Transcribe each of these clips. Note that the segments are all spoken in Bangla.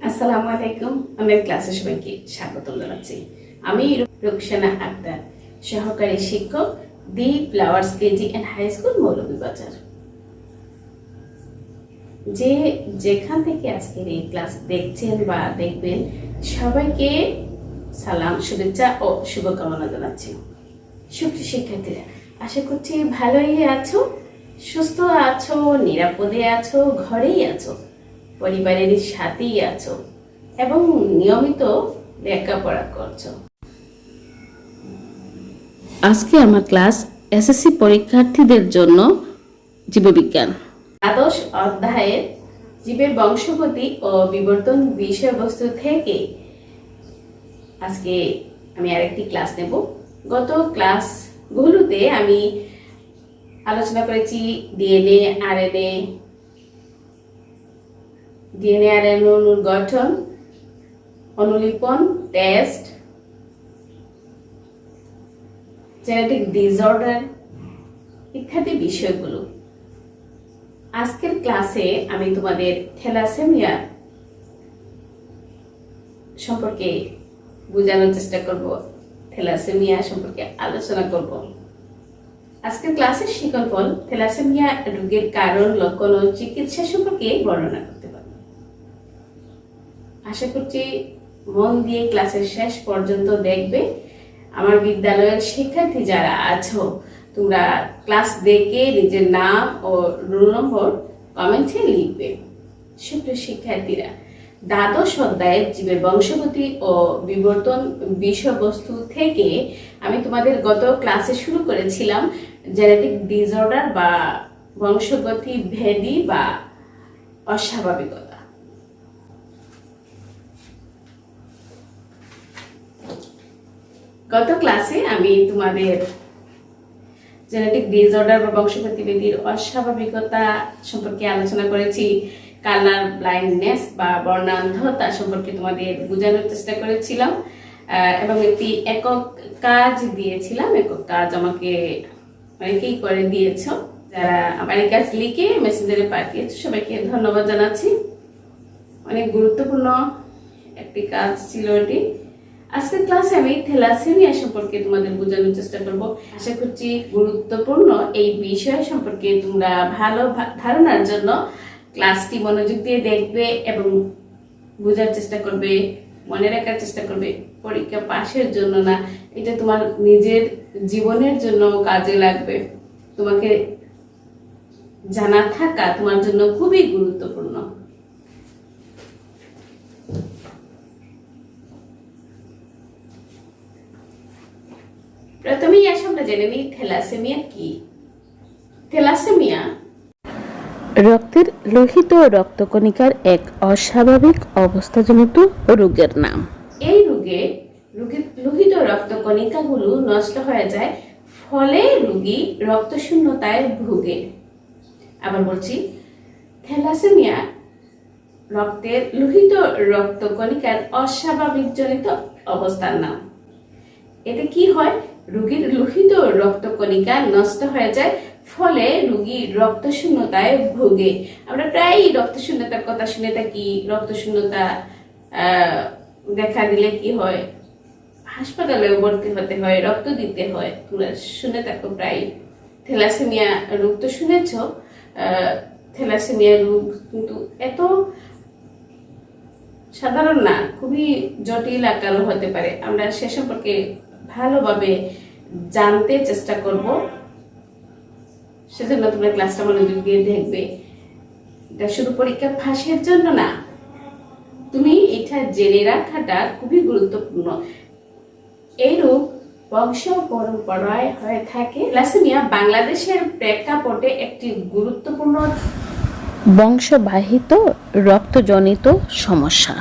আসসালামু আলাইকুম। আমার ক্লাসে সবাইকে স্বাগত জানাচ্ছি। আমি রুকসানা আক্তার, সহকারী শিক্ষক, the flowers KG and high school, Moulvibazar. যে যেখান থেকে আজকের এই ক্লাস দেখছেন বা দেখবেন, সবাইকে সালাম, শুভেচ্ছা ও শুভকামনা জানাচ্ছি। সুপ্রিয় শিক্ষার্থীরা, আশা করছি ভালোই আছো, সুস্থ আছো, নিরাপদে আছো, ঘরেই আছো, পরিবারের সাথেই আছো এবং নিয়মিত লেখাপড়া করছো। আজকে আমার ক্লাস এসএসসি পরীক্ষার্থীদের জন্য জীববিজ্ঞান দ্বাদশ অধ্যায়ের জীবের বংশগতি ও বিবর্তন বিষয়বস্তু থেকে আজকে আমি আরেকটি ক্লাস নেব। গত ক্লাসগুলোতে আমি আলোচনা করেছি ডিএনএ আরএনএ অণুর গঠন, অনুলিপন, টেস্ট, জেনেটিক ডিসঅর্ডার ইত্যাদি বিষয়গুলো। আজকের ক্লাসে আমি তোমাদের থ্যালাসেমিয়া সম্পর্কে বোঝানোর চেষ্টা করব, থ্যালাসেমিয়া সম্পর্কে আলোচনা করব। আজকের ক্লাসের শিক্ষণফল থ্যালাসেমিয়া রোগের কারণ, লক্ষণ ও চিকিৎসা সম্পর্কে বর্ণনা করতে পারব। আশা করছি মন দিয়ে ক্লাসের শেষ পর্যন্ত দেখবে। আমার বিদ্যালয়ের শিক্ষার্থী যারা আছো, তোমরা ক্লাস দেখে নিজের নাম ও রোল নম্বর কমেন্টে লিখবে। সুপ্রিয় শিক্ষার্থীরা, দ্বাদশ অধ্যায়ের জীবের বংশগতি ও বিবর্তন বিষয়বস্তু থেকে আমি তোমাদের গত ক্লাসে শুরু করেছিলাম জেনেটিক ডিসঅর্ডার বা বংশগতি ভেদি বা অস্বাভাবিকতা। গত ক্লাসে আমি তোমাদের জেনেটিক ডিসঅর্ডার বা বংশগতিবিধির অস্বাভাবিকতা সম্পর্কে আলোচনা করেছি। কালার ব্লাইন্ডনেস বা বর্ণান্ধতা সম্পর্কে তোমাদের বোঝানোর চেষ্টা করেছিলাম এবং একটি একক কাজ দিয়েছিলাম। একক কাজ আমাকে অনেকেই করে দিয়েছ, যারা আমার এই কাজ লিখে মেসেঞ্জারে পাঠিয়েছ, সবাইকে ধন্যবাদ জানাচ্ছি। অনেক গুরুত্বপূর্ণ একটি কাজ ছিল এটি। আজকের ক্লাসে আমি থ্যালাসেমিয়া সম্পর্কে তোমাদের বোঝানোর চেষ্টা করব। আশা করছি গুরুত্বপূর্ণ এই বিষয় সম্পর্কে তোমরা ভালো ধারণার জন্য ক্লাসটি মনোযোগ দিয়ে দেখবে এবং বোঝার চেষ্টা করবে, মনে রাখার চেষ্টা করবে। পরীক্ষা পাশের জন্য না, এটা তোমার নিজের জীবনের জন্য কাজে লাগবে। তোমাকে জানা থাকা তোমার জন্য খুবই গুরুত্বপূর্ণ। প্রথমেই আসে আমরা জেনে নিই থ্যালাসেমিয়া কি। থ্যালাসেমিয়া রক্তের লোহিত রক্তকণিকার এক অস্বাভাবিক অবস্থাজনিত রোগের নাম। এই রোগের লোহিত রক্তকণিকাগুলো নষ্ট হয়ে যায়, ফলে রোগী রক্তশূন্যতায় ভোগে। আবার বলছি, থ্যালাসেমিয়া রক্তের লোহিত রক্তকণিকার অস্বাভাবিক জনিত অবস্থার নাম। এতে কি হয়? রোগীর লোহিত রক্তকণিকা নষ্ট হয়ে যায়, ফলে রোগী রক্তশূন্যতায় ভোগে। আমরা প্রায় রক্তশূন্যতার কথা শুনে থাকি। রক্তশূন্যতা দেখা দিলে কি হয়? হাসপাতালেও ভর্তি হতে হয়, রক্ত দিতে হয়। তোমরা শুনে থাকো প্রায়। থ্যালাসেমিয়া রোগ তো শুনেছ। থ্যালাসেমিয়া রোগ কিন্তু এত সাধারণ না, খুবই জটিল আকারও হতে পারে। আমরা সে সম্পর্কে ভালোভাবে জানতে চেষ্টা করব, সেজন্য তোমরা ক্লাসটা মনোযোগ দিয়ে দেখবে। এটা শুধু পরীক্ষা ফাঁসের জন্য না, তুমি এটা জেনে রাখাটা খুবই গুরুত্বপূর্ণ। এই রোগ বংশ পরম্পরায় হয়ে থাকে। থ্যালাসেমিয়া বাংলাদেশের প্রেক্ষাপটে একটি গুরুত্বপূর্ণ বংশবাহিত রক্তজনিত সমস্যা।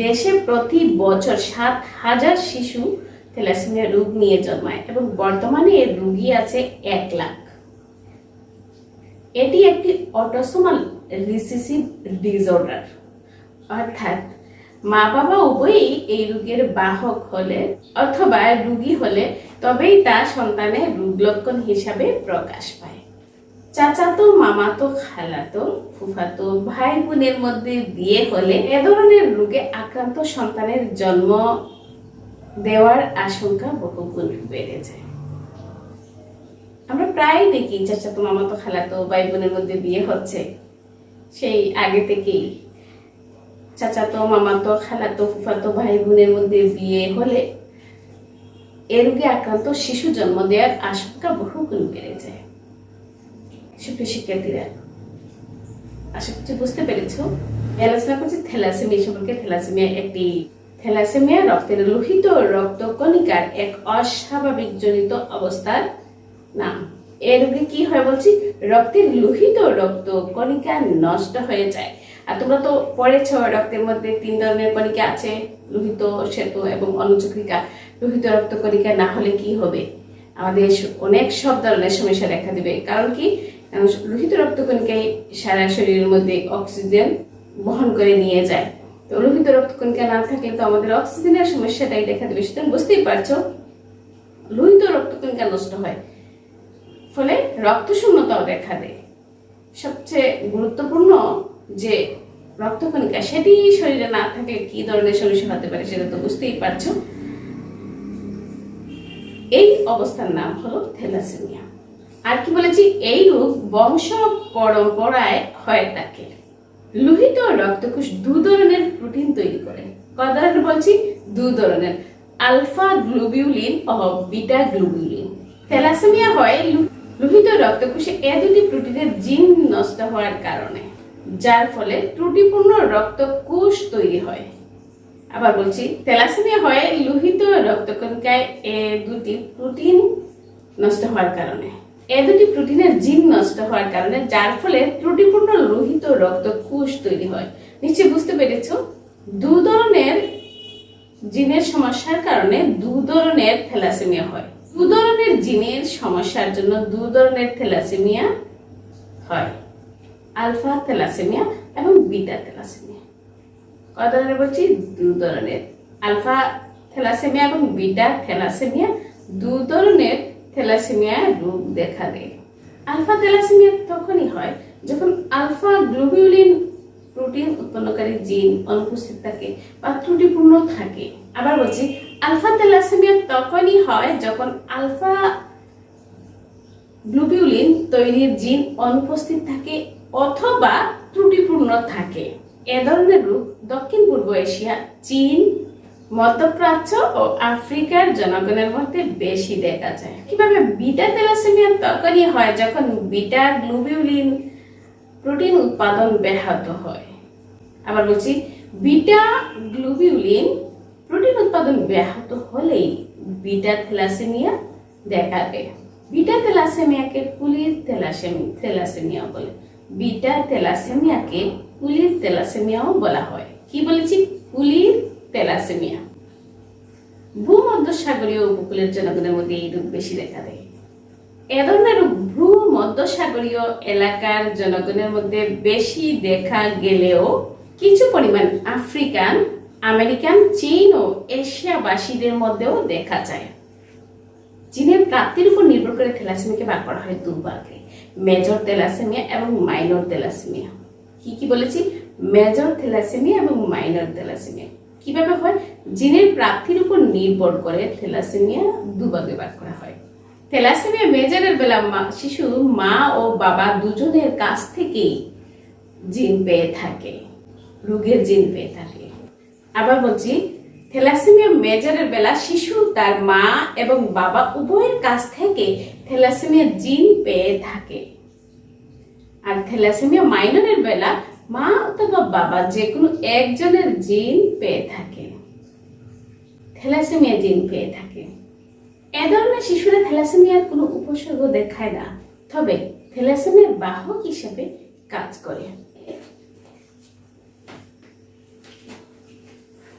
দেশে প্রতি বছর 7,000 শিশু থ্যালাসেমিয়া রোগ নিয়ে জন্মায় এবং বর্তমানে এর রোগী আছে 1 লাখ। এটি একটি অটোসোমাল রিসেসিভ ডিসঅর্ডার, অর্থাৎ মা বাবা উভয়ই এই রোগের বাহক হলে অথবা রোগী হলে তবেই তা সন্তানের রোগ লক্ষণ হিসাবে প্রকাশ পায়। চাচাতো, মামাতো, খালাতো, ফুফাতো ভাই বোনের মধ্যে বিয়ে হলে এ ধরনের রোগে আক্রান্ত সন্তানের জন্ম দেওয়ার আশঙ্কা বহুগুণ বেড়ে যায়। আমরা প্রায় দেখি চাচাতো, মামাতো, খালাতো ভাই বোনের মধ্যে বিয়ে হচ্ছে। সেই আগে থেকেই চাচাতো, মামাতো, খালাতো, ফুফাতো ভাই বোনের মধ্যে বিয়ে হলে এ রোগে আক্রান্ত শিশু জন্ম দেওয়ার আশঙ্কা বহুগুণ বেড়ে যায়। সুপ্রিয় শিক্ষার্থীরা, আশা করছি বুঝতে পেরেছো। আলোচনা করছি থ্যালাসেমিয়া সম্পর্কে। থ্যালাসেমিয়া রক্তের লোহিত রক্তকণিকার এক অস্বাভাবিক জনিত অবস্থার নাম। এর রোগে কি হয় বলছি, রক্তের লোহিত রক্তকণিকা নষ্ট হয়ে যায়। আর তোমরা তো পড়েছ রক্তের মধ্যে 3 ধরনের কণিকা আছে, লোহিত, শ্বেত এবং অনুচক্রিকা। লোহিত রক্তকণিকা না হলে কি হবে, আমাদের অনেক সব ধরনের সমস্যা দেখা দিবে। কারণ কি, লোহিত রক্তকণিকায় সারা শরীরের মধ্যে অক্সিজেন বহন করে নিয়ে যায়। তো লোহিত রক্তকণিকা না থাকলে তো আমাদের অক্সিজেনের সমস্যাটাই দেখা দেবে। সুতরাং বুঝতেই পারছো, লোহিত রক্তকণিকা নষ্ট হয়, ফলে রক্ত শূন্যতাও দেখা দেয়। সবচেয়ে গুরুত্বপূর্ণ যে রক্তকণিকা, সেটি শরীরে না থাকলে কি ধরনের সমস্যা হতে পারে সেটা তো বুঝতেই পারছো। এই অবস্থার নাম হলো থ্যালাসেমিয়া। আর কি বলেছি, এই রোগ বংশ পরম্পরায় হয়ে থাকে। লোহিত রক্তকোষ 2 ধরনের প্রোটিন তৈরি করে। কয় ধরনের বলছি, 2 ধরনের, আলফা গ্লোবিউলিন ও বিটা গ্লোবিউলিন। থ্যালাসেমিয়া হয় লোহিত রক্তকোষে এ 2টি প্রোটিনের জিন নষ্ট হওয়ার কারণে, যার ফলে ত্রুটিপূর্ণ রক্তকোষ তৈরি হয়। আবার বলছি, থ্যালাসেমিয়া হয় লোহিত রক্তকণিকায় এ 2টি প্রোটিন নষ্ট হওয়ার কারণে, এ 2টি প্রোটিনের জিন নষ্ট হওয়ার কারণে, যার ফলে ত্রুটিপূর্ণ লোহিত রক্তকোষ তৈরি হয়। নিশ্চয়ই বুঝতে পেরেছো, 2 ধরনের জিনের সমস্যার কারণে 2 ধরনের থ্যালাসেমিয়া হয়। 2 ধরনের জিনের সমস্যার জন্য 2 ধরনের থ্যালাসেমিয়া হয়, আলফা থ্যালাসেমিয়া এবং বিটা থ্যালাসেমিয়া। কয় ধরনের বলছি, 2 ধরনের, আলফা থ্যালাসেমিয়া এবং বিটা থ্যালাসেমিয়া। 2 ধরনের থ্যালাসেমিয়া রোগ দেখা দেয়। আলফা থ্যালাসেমিয়া তখনই হয় যখন আলফা গ্লোবিউলিন প্রোটিন উৎপন্নকারী জিন অনুপস্থিত থাকে বা ত্রুটিপূর্ণ থাকে। আবার বলছি, আলফা থ্যালাসেমিয়া তখনই হয় যখন আলফা গ্লোবিউলিন তৈরির জিন অনুপস্থিত থাকে অথবা ত্রুটিপূর্ণ থাকে। এ ধরনের রোগ দক্ষিণ পূর্ব এশিয়া, চীন, মধ্যপ্রাচ্য ও আফ্রিকার জনগণের মধ্যে বেশি দেখা যায়। কিভাবে, বিটা থ্যালাসেমিয়া তখনই হয় যখন বিটা গ্লোবিউলিন প্রোটিন উৎপাদন ব্যাহত হয়। আবার বলছি, বিটা গ্লোবিউলিন প্রোটিন উৎপাদন ব্যাহত হলেই বিটা থ্যালাসেমিয়া দেখা দেয়। বিটা থ্যালাসেমিয়াকে কুলির থ্যালাসেমিয়া বলে। বিটা থ্যালাসেমিয়াকে কুলির থ্যালাসেমিয়াও বলা হয়। কি বলেছি, কুলির থ্যালাসেমিয়া। ভূমধ্যসাগরীয় উপকূলের জনগণের মধ্যে এই রোগ বেশি দেখা দেয়। এ ধরনের রোগ ভূমধ্যসাগরীয় এলাকার জনগণের মধ্যে বেশি দেখা গেলেও কিছু পরিমাণ আফ্রিকান, আমেরিকান, চীন ও এশিয়াবাসীদের মধ্যেও দেখা যায়। জিনের প্রাপ্তির উপর নির্ভর করে থ্যালাসেমিয়াকে ভাগ করা হয় 2 ভাগে, মেজর থ্যালাসেমিয়া এবং মাইনর থ্যালাসেমিয়া। কি বলেছি, মেজর থ্যালাসেমিয়া এবং মাইনর থ্যালাসেমিয়া। কিভাবে হয়, জিনের প্রাপ্তির উপর নির্ভর করে থ্যালাসেমিয়া 2 ভাগে ভাগ করা হয়। থ্যালাসেমিয়া মেজরের বেলা শিশু মা ও বাবা দুজনের কাছ থেকেই জিন পেয়ে থাকে, রোগের জিন পেয়ে থাকে। আবার বলছি, থ্যালাসেমিয়া মেজরের বেলা শিশু তার মা এবং বাবা উভয়ের কাছ থেকে থ্যালাসেমিয়া জিন পেয়ে থাকে। আর থ্যালাসেমিয়া মাইনরের বেলা মা অথবা বাবা যে কোনো একজনের জিন পেয়ে থাকে, থ্যালাসেমিয়া জিন পেয়ে থাকে। এ ধরনের শিশুরা থ্যালাসেমিয়ার কোনো উপসর্গ দেখায় না, তবে থ্যালাসেমিয়ার বাহক হিসেবে কাজ করে।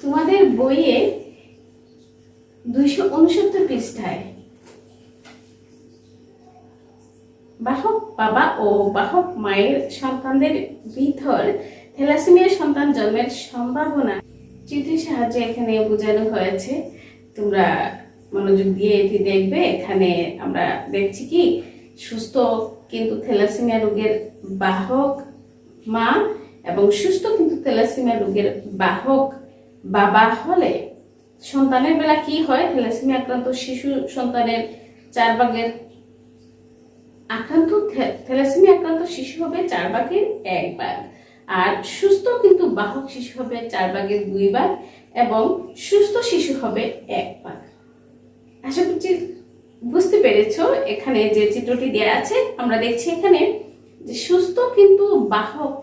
তোমাদের বইয়ে 269 পৃষ্ঠায় বাহক বাবা ও বাহক মায়ের সন্তানদের ভিতর থ্যালাসেমিয়া সন্তান জন্মের সম্ভাবনা চিত্রের সাহায্যে এখানে বোঝানো হয়েছে। তোমরা মনোযোগ দিয়ে এটি দেখবে। এখানে আমরা দেখছি কি, সুস্থ কিন্তু থ্যালাসেমিয়া রোগের বাহক মা এবং সুস্থ কিন্তু থ্যালাসেমিয়া রোগের বাহক বাবা হলে সন্তানের বেলা কি হয়? থ্যালাসেমিয়া আক্রান্ত শিশু সন্তানের 4 ভাগের থ্যালাসেমিয়া আক্রান্ত শিশু হবে 4 ভাগের 1 ভাগ, আর সুস্থ কিন্তু বাহক শিশু হবে 4 ভাগের 2 ভাগ এবং সুস্থ শিশু হবে 1 ভাগ। আশা করছি বুঝতে পেরেছো। এখানে যে চিত্রটি দেওয়া আছে আমরা দেখছি এখানে যে সুস্থ কিন্তু বাহক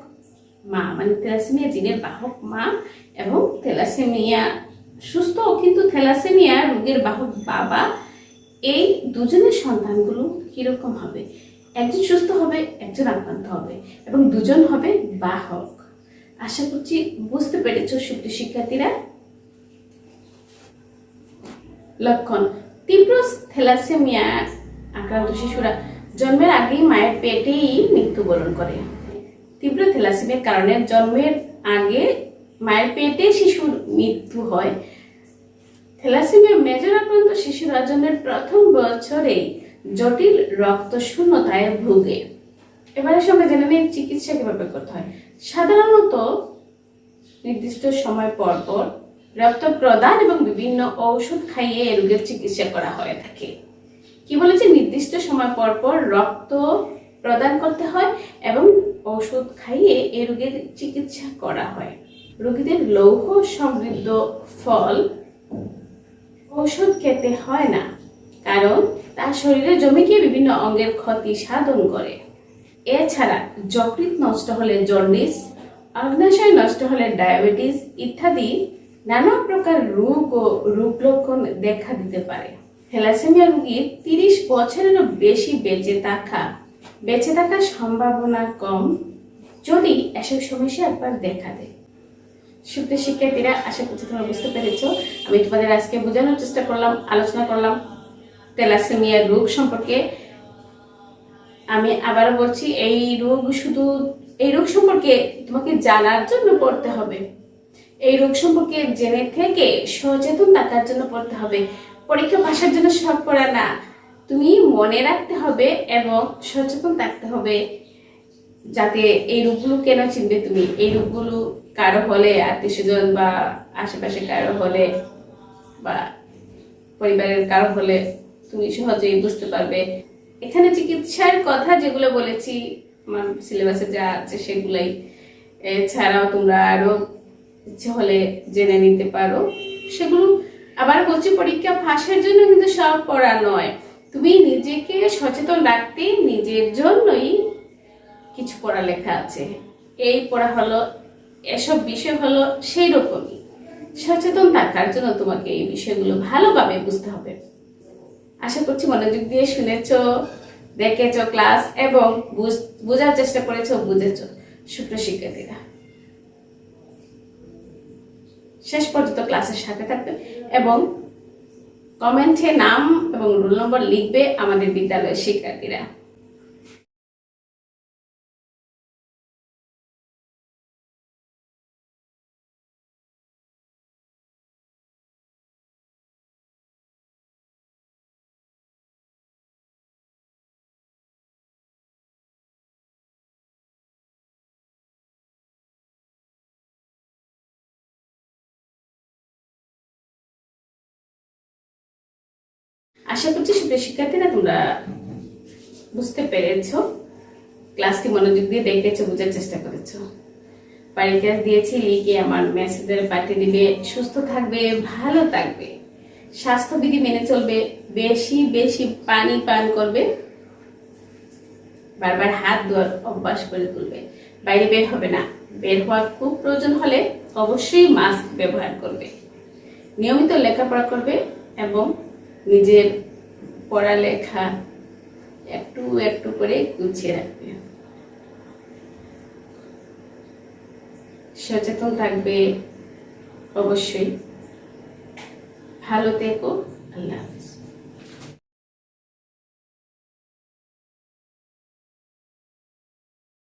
মা মানে থ্যালাসেমিয়া জিনের বাহক মা এবং সুস্থ কিন্তু থ্যালাসেমিয়া রোগের বাহক বাবা, এই দুজনের সন্তানগুলো কিরকম হবে? একজন সুস্থ হবে, একজন আক্রান্ত হবে এবং দুজন হবে বাহক। আশা করছি বুঝতে পেরেছো সুপ্রিয় শিক্ষার্থীরা। লক্ষণ: তীব্র থ্যালাসেমিয়া আক্রান্ত শিশুরা জন্মের আগেই মায়ের পেটেই মৃত্যুবরণ করে। তীব্র থ্যালাসেমিয়ার কারণে জন্মের আগে মায়ের পেটে শিশুর মৃত্যু হয়। থ্যালাসেমিয়া মেজর আক্রান্ত শিশুরা জন্মের প্রথম বছরেই জটিল রক্ত শূন্যতায় ভোগে। এবারে সঙ্গে জেনে নিয়ে চিকিৎসা কিভাবে করতে হয়। সাধারণত নির্দিষ্ট সময় পর পর রক্ত প্রদান এবং বিভিন্ন ঔষধ খাইয়ে এই রোগের চিকিৎসা করা হয়ে থাকে। কি বলেছে? নির্দিষ্ট সময় পর পর রক্ত প্রদান করতে হয় এবং ঔষধ খাইয়ে এই রোগের চিকিৎসা করা হয়। রোগীদের লৌহ সমৃদ্ধ ফল ঔষধ খেতে হয় না, কারণ তা শরীরে জমে গিয়ে বিভিন্ন অঙ্গের ক্ষতি সাধন করে। এছাড়া যকৃৎ নষ্ট হলে জন্ডিস, অগ্নাশয় নষ্ট হলে ডায়াবেটিস ইত্যাদি নানা প্রকার রোগ ও রূপলক্ষণ দেখা দিতে পারে। থ্যালাসেমিয়া রোগীর 30 বছরেরও বেশি বেঁচে থাকার সম্ভাবনা কম যদি এসব সমস্যা একবার দেখা দেয়। সুপ্রিয় শিক্ষার্থীরা, আশা করছি তোমরা বুঝতে পেরেছো। আমি তোমাদের আজকে বোঝানোর চেষ্টা করলাম, আলোচনা করলাম থ্যালাসেমিয়া রোগ সম্পর্কে। আমি আবারও বলছি, এই রোগ সম্পর্কে তোমাকে জানার জন্য পড়তে হবে। এই রোগ সম্পর্কে জেনে থেকে সচেতন থাকার জন্য পড়তে হবে। পরীক্ষা পাশের জন্য সব পড়া না, তুমি মনে রাখতে হবে এবং সচেতন থাকতে হবে, যাতে এই রোগগুলো কেন চিনবে তুমি। এই রোগগুলো কারো হলে, আত্মীয়স্বজন বা আশেপাশে কারো হলে বা পরিবারের কারো হলে তুমি সহজেই বুঝতে পারবে। এখানে চিকিৎসার কথা যেগুলো বলেছি আমার সিলেবাসে যা আছে সেগুলাই, এছাড়াও তোমরা আরো ইচ্ছে হলে জেনে নিতে পারো সেগুলো। আবার বলছি, পরীক্ষা ফাঁসের জন্য কিন্তু সব পড়া নয়, তুমি নিজেকে সচেতন রাখতে নিজের জন্যই কিছু পড়ালেখা আছে। এই পড়া হলো, এসব বিষয় হলো সেই রকমই। সচেতন থাকার জন্য তোমাকে এই বিষয়গুলো ভালোভাবে বুঝতে হবে। আশা করছি মনোযোগ দিয়ে শুনেছো, দেখেছো ক্লাস এবং বোঝার চেষ্টা করেছো, বুঝেছো। সুপ্রিয় শিক্ষার্থীরা, শেষ পর্যন্ত ক্লাসের সাথে থাকবে এবং কমেন্টে নাম এবং রোল নম্বর লিখবে আমাদের বিদ্যালয়ের শিক্ষার্থীরা। আশা করছি সুপ্রিয় শিক্ষার্থীরা তোমরা বুঝতে পেরেছো, ক্লাসটি মনোযোগ দিয়ে দেখেছো, বোঝার চেষ্টা করেছো। বাড়ির কাজ দিয়েছি, লিখে আমার মেসেজের পাঠিয়ে দিবে। সুস্থ থাকবে, ভালো থাকবে, স্বাস্থ্যবিধি মেনে চলবে, বেশি বেশি পানি পান করবে, বারবার হাত ধোয়ার অভ্যাস করে তুলবে। বাইরে বের হবে না, বের হওয়ার খুব প্রয়োজন হলে অবশ্যই মাস্ক ব্যবহার করবে। নিয়মিত লেখাপড়া করবে এবং নিজের পড়ালেখা একটু একটু করে গুছিয়ে রাখবে। সচেতন থাকবে অবশ্যই। ভালো থেকো। আল্লাহ।